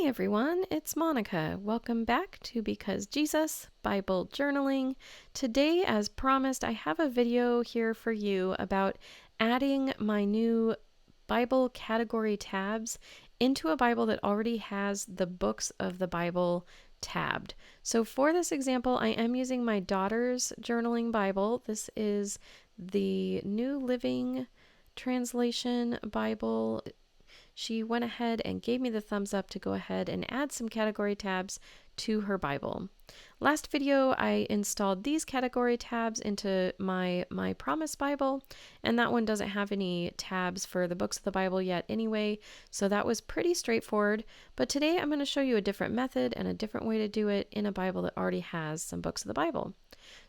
everyone, it's Monica. Welcome back to Because Jesus Bible Journaling. Today, as promised, I have a video here for you about adding my new Bible category tabs into a Bible that already has the books of the Bible tabbed. So for this example, I am using my daughter's journaling Bible. This is the New Living Translation Bible. She went ahead and gave me the thumbs up to go ahead and add some category tabs to her Bible. Last video, I installed these category tabs into my Promise Bible, and that one doesn't have any tabs for the books of the Bible yet anyway, so that was pretty straightforward. But today I'm going to show you a different method and a different way to do it in a Bible that already has some books of the Bible.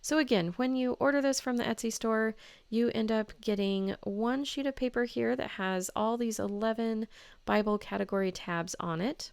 So again, when you order this from the Etsy store, you end up getting one sheet of paper here that has all these 11 Bible category tabs on it.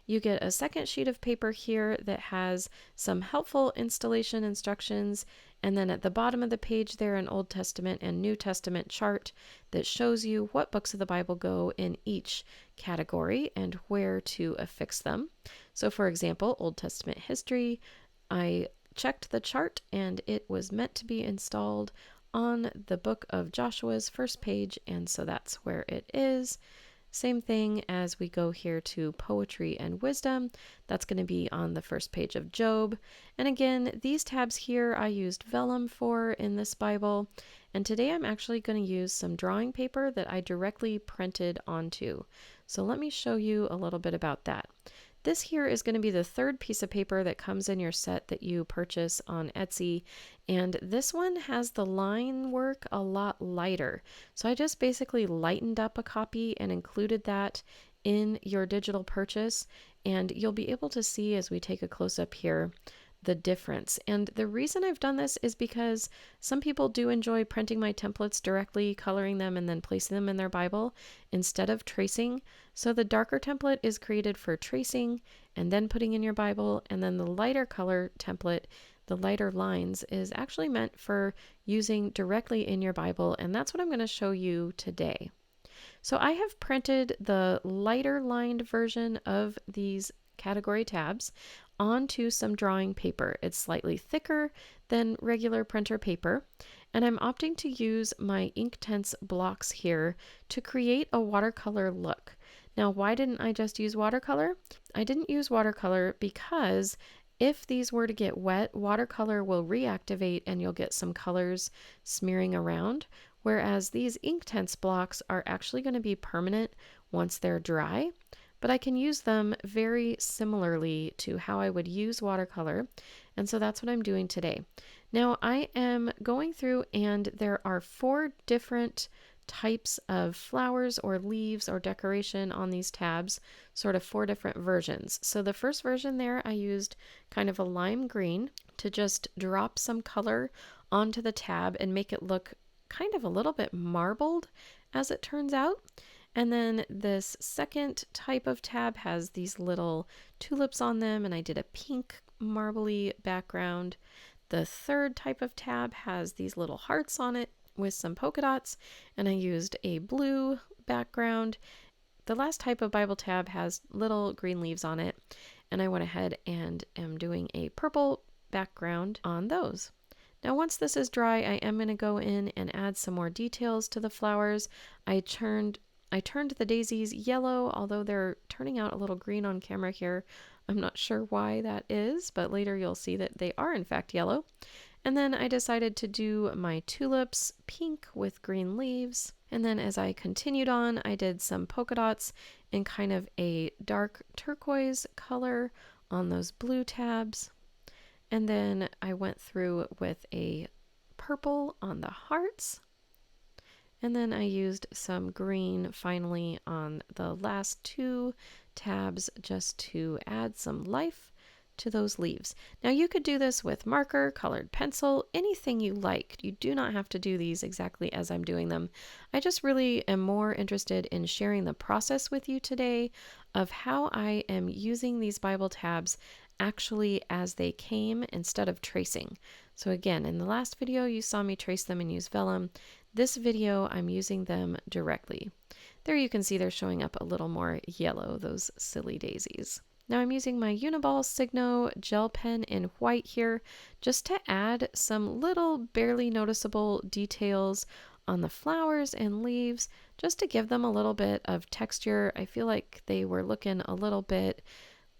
You get a second sheet of paper here that has some helpful installation instructions, and then at the bottom of the page there an Old Testament and New Testament chart that shows you what books of the Bible go in each category and where to affix them. So for example, Old Testament history, I checked the chart and it was meant to be installed on the book of Joshua's first page, and so that's where it is. Same thing as we go here to poetry and wisdom. That's going to be on the first page of Job. And again, these tabs here I used vellum for in this Bible. And today I'm actually going to use some drawing paper that I directly printed onto. So let me show you a little bit about that. This here is going to be the third piece of paper that comes in your set that you purchase on Etsy, and this one has the line work a lot lighter. So I just basically lightened up a copy and included that in your digital purchase, and you'll be able to see as we take a close-up here the difference. And the reason I've done this is because some people do enjoy printing my templates directly, coloring them, and then placing them in their Bible instead of tracing. So the darker template is created for tracing and then putting in your Bible, and then the lighter color template, the lighter lines, is actually meant for using directly in your Bible, and that's what I'm going to show you today. So I have printed the lighter lined version of these category tabs onto some drawing paper. It's slightly thicker than regular printer paper, and I'm opting to use my Inktense blocks here to create a watercolor look. Now, why didn't I just use watercolor? I didn't use watercolor because if these were to get wet, watercolor will reactivate and you'll get some colors smearing around, whereas these Inktense blocks are actually going to be permanent once they're dry. But I can use them very similarly to how I would use watercolor, and so that's what I'm doing today. Now I am going through, and there are 4 different types of flowers or leaves or decoration on these tabs, sort of 4 different versions. So the first version there, I used kind of a lime green to just drop some color onto the tab and make it look kind of a little bit marbled, as it turns out. And then this second type of tab has these little tulips on them, and I did a pink marbly background. The third type of tab has these little hearts on it with some polka dots, and I used a blue background. The last type of Bible tab has little green leaves on it, and I went ahead and am doing a purple background on those. Now once this is dry, I am going to go in and add some more details to the flowers. I turned the daisies yellow, although they're turning out a little green on camera here. I'm not sure why that is, but later you'll see that they are in fact yellow. And then I decided to do my tulips pink with green leaves. And then as I continued on, I did some polka dots in kind of a dark turquoise color on those blue tabs. And then I went through with a purple on the hearts. And then I used some green finally on the last 2 tabs just to add some life to those leaves. Now you could do this with marker, colored pencil, anything you like. You do not have to do these exactly as I'm doing them. I just really am more interested in sharing the process with you today of how I am using these Bible tabs actually as they came instead of tracing. So again, in the last video you saw me trace them and use vellum. This video I'm using them directly. There you can see they're showing up a little more yellow, those silly daisies. Now I'm using my Uniball Signo gel pen in white here just to add some little barely noticeable details on the flowers and leaves, just to give them a little bit of texture. I feel like they were looking a little bit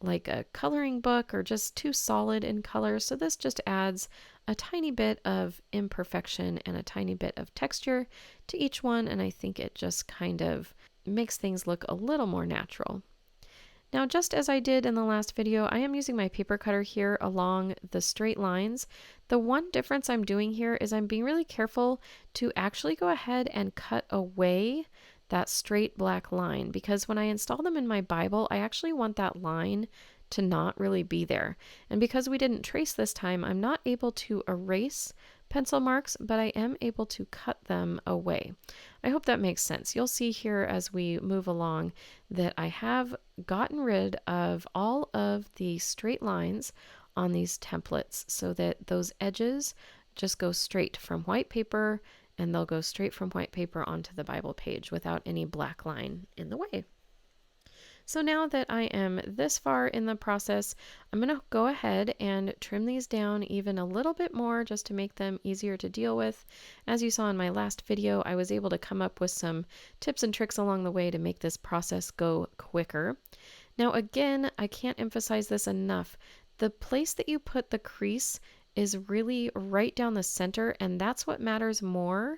like a coloring book or just too solid in color. So this just adds a tiny bit of imperfection and a tiny bit of texture to each one. And I think it just kind of makes things look a little more natural. Now, just as I did in the last video, I am using my paper cutter here along the straight lines. The one difference I'm doing here is I'm being really careful to actually go ahead and cut away that straight black line, because when I install them in my Bible, I actually want that line to not really be there. And because we didn't trace this time, I'm not able to erase pencil marks, but I am able to cut them away. I hope that makes sense. You'll see here as we move along that I have gotten rid of all of the straight lines on these templates so that those edges just go straight from white paper, and they'll go straight from white paper onto the Bible page without any black line in the way. So now that I am this far in the process, I'm going to go ahead and trim these down even a little bit more just to make them easier to deal with. As you saw in my last video, I was able to come up with some tips and tricks along the way to make this process go quicker. Now again, I can't emphasize this enough. The place that you put the crease is really right down the center, and that's what matters more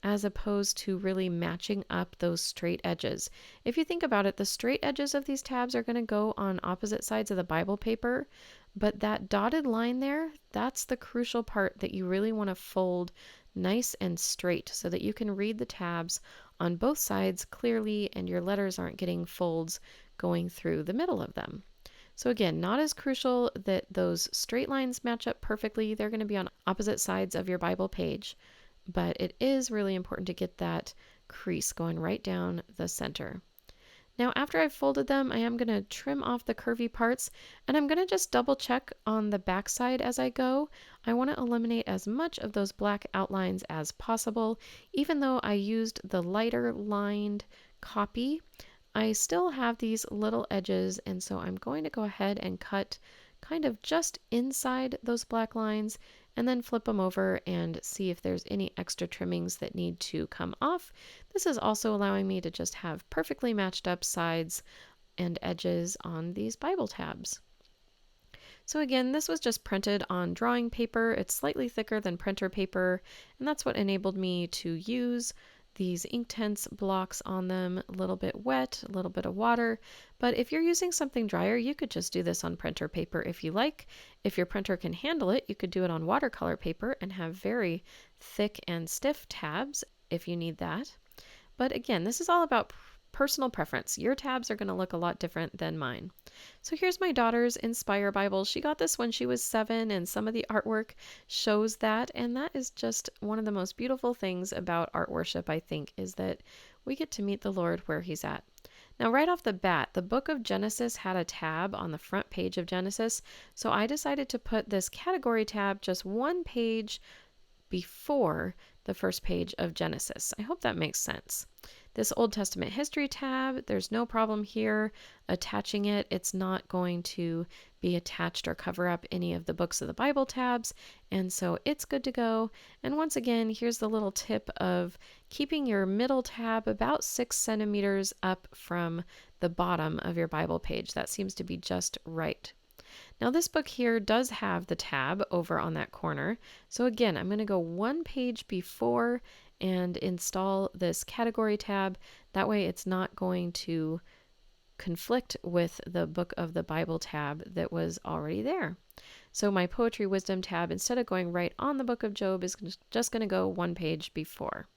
as opposed to really matching up those straight edges. If you think about it, the straight edges of these tabs are going to go on opposite sides of the Bible paper, but that dotted line there, that's the crucial part that you really want to fold nice and straight so that you can read the tabs on both sides clearly and your letters aren't getting folds going through the middle of them. So again, not as crucial that those straight lines match up perfectly. They're going to be on opposite sides of your Bible page, but it is really important to get that crease going right down the center. Now, after I've folded them, I am going to trim off the curvy parts, and I'm going to just double check on the back side as I go. I want to eliminate as much of those black outlines as possible. Even though I used the lighter lined copy, I still have these little edges, and so I'm going to go ahead and cut kind of just inside those black lines and then flip them over and see if there's any extra trimmings that need to come off. This is also allowing me to just have perfectly matched up sides and edges on these Bible tabs. So again, this was just printed on drawing paper. It's slightly thicker than printer paper, and that's what enabled me to use these Inktense blocks on them, a little bit wet, a little bit of water. But if you're using something drier, you could just do this on printer paper if you like. If your printer can handle it, you could do it on watercolor paper and have very thick and stiff tabs if you need that. But again, this is all about personal preference. Your tabs are going to look a lot different than mine. So here's my daughter's Inspire Bible. She got this when she was 7, and some of the artwork shows that. And that is just one of the most beautiful things about art worship, I think, is that we get to meet the Lord where He's at. Now, right off the bat, the book of Genesis had a tab on the front page of Genesis. So I decided to put this category tab just one page before the first page of Genesis. I hope that makes sense. This Old Testament history tab, there's no problem here attaching it. It's not going to be attached or cover up any of the books of the Bible tabs, and so it's good to go. And once again, here's the little tip of keeping your middle tab about 6 centimeters up from the bottom of your Bible page. That seems to be just right. Now this book here does have the tab over on that corner. So again, I'm going to go one page before and install this category tab. That way it's not going to conflict with the Book of the Bible tab that was already there. So my Poetry Wisdom tab, instead of going right on the Book of Job, is just going to go one page before.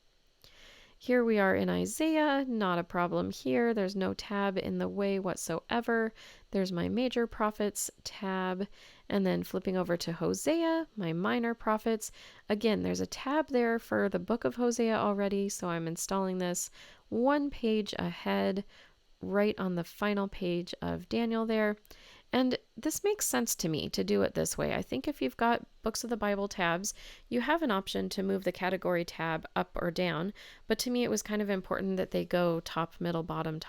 Here we are in Isaiah, not a problem here. There's no tab in the way whatsoever. There's my major prophets tab, and then flipping over to Hosea, my minor prophets. Again, there's a tab there for the book of Hosea already, so I'm installing this one page ahead, right on the final page of Daniel there. And this makes sense to me to do it this way. I think if you've got books of the Bible tabs, you have an option to move the category tab up or down. But to me, it was kind of important that they go top, middle, bottom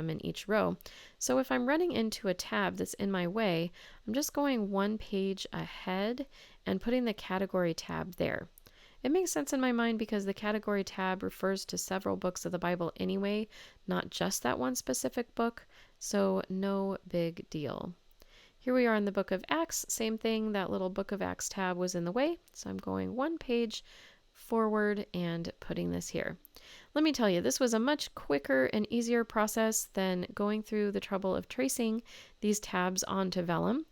in each row. So if I'm running into a tab that's in my way, I'm just going one page ahead and putting the category tab there. It makes sense in my mind because the category tab refers to several books of the Bible anyway, not just that one specific book, so no big deal. Here we are in the book of Acts, same thing, that little book of Acts tab was in the way, so I'm going one page forward and putting this here. Let me tell you, this was a much quicker and easier process than going through the trouble of tracing these tabs onto vellum.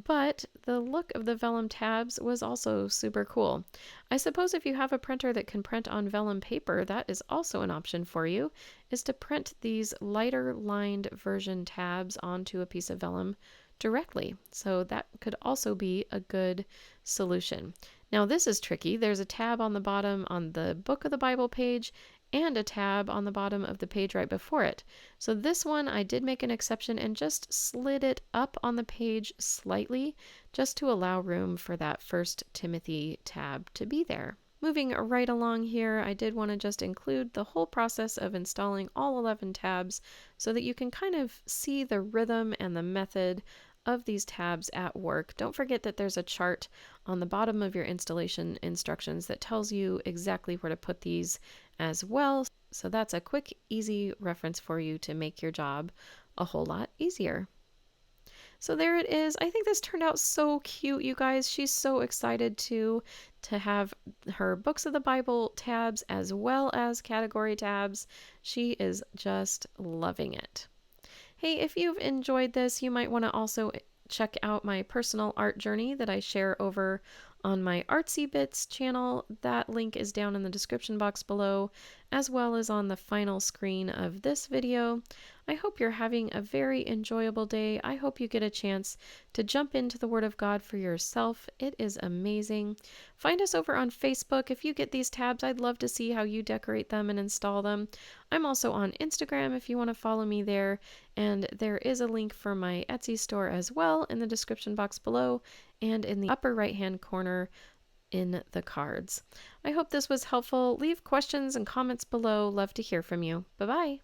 But the look of the vellum tabs was also super cool. I suppose if you have a printer that can print on vellum paper, that is also an option for you, is to print these lighter lined version tabs onto a piece of vellum directly. So that could also be a good solution. Now this is tricky. There's a tab on the bottom on the book of the Bible page and a tab on the bottom of the page right before it. So this one I did make an exception and just slid it up on the page slightly just to allow room for that 1 Timothy tab to be there. Moving right along here, I did want to just include the whole process of installing all 11 tabs so that you can kind of see the rhythm and the method of these tabs at work. Don't forget that there's a chart on the bottom of your installation instructions that tells you exactly where to put these as well. So that's a quick, easy reference for you to make your job a whole lot easier. So there it is. I think this turned out so cute, you guys. She's so excited to have her books of the Bible tabs as well as category tabs. She is just loving it. Hey, if you've enjoyed this, you might want to also check out my personal art journey that I share over on my Artsy Bits channel. That link is down in the description box below, as well as on the final screen of this video. I hope you're having a very enjoyable day. I hope you get a chance to jump into the Word of God for yourself. It is amazing. Find us over on Facebook. If you get these tabs, I'd love to see how you decorate them and install them. I'm also on Instagram if you want to follow me there, and there is a link for my Etsy store as well in the description box below and in the upper right hand corner in the cards. I hope this was helpful. Leave questions and comments below. Love to hear from you. Bye-bye.